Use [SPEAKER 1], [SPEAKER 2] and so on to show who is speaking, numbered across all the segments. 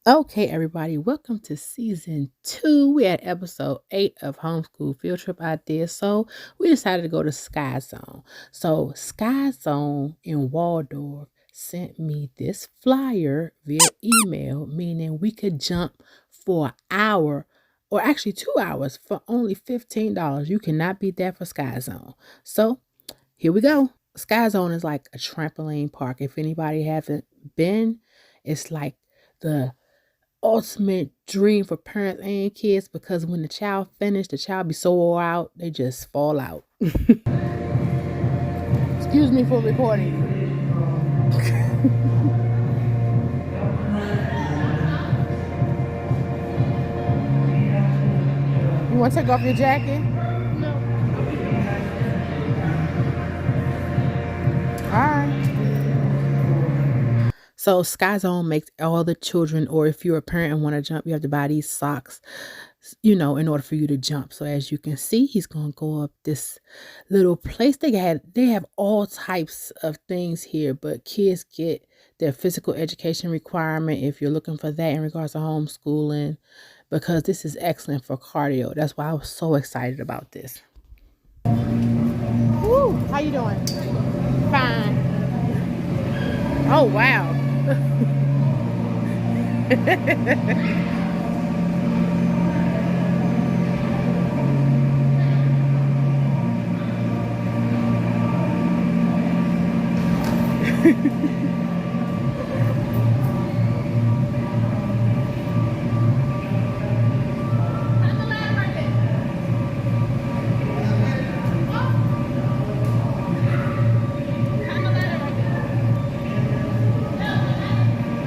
[SPEAKER 1] Okay, everybody, welcome to season 2. We at episode 8 of Homeschool Field Trip Ideas. So we decided to go to Skyzone. So Skyzone in Waldorf sent me this flyer via email, meaning we could jump for an hour or actually 2 hours for only $15. You cannot beat that for Skyzone. So here we go. Skyzone is like a trampoline park. If anybody haven't been, it's like the ultimate dream for parents and kids because when the child finish, the child be so wore out, they just fall out. Excuse me for recording. You want to take off your jacket? All right. So Skyzone makes all the children, or if you're a parent and want to jump, you have to buy these socks, in order for you to jump. So as you can see, he's gonna go up this little place. They have all types of things here, but kids get their physical education requirement if you're looking for that in regards to homeschooling, because this is excellent for cardio. That's why I was so excited about this. Woo! How you doing? Fine. Oh wow.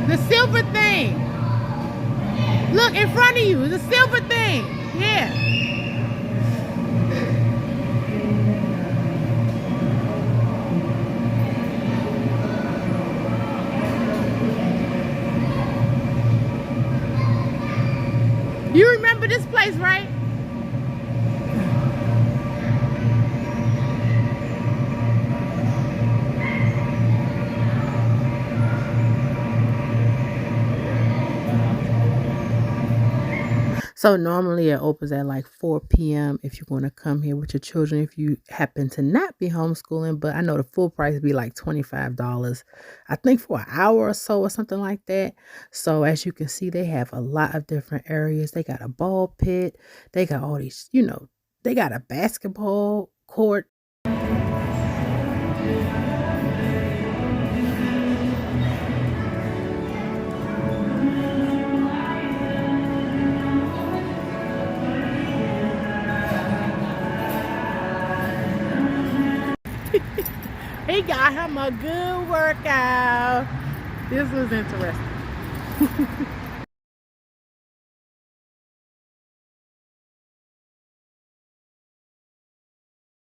[SPEAKER 1] The silver thing. Look in front of you. The silver thing. Yeah. You remember this place, right? So normally it opens at like 4 p.m. if you're going to come here with your children, if you happen to not be homeschooling. But I know the full price would be like $25, I think, for an hour or so or something like that. So as you can see, they have a lot of different areas. They got a ball pit. They got all these, they got a basketball court. He got him a good workout. This was interesting.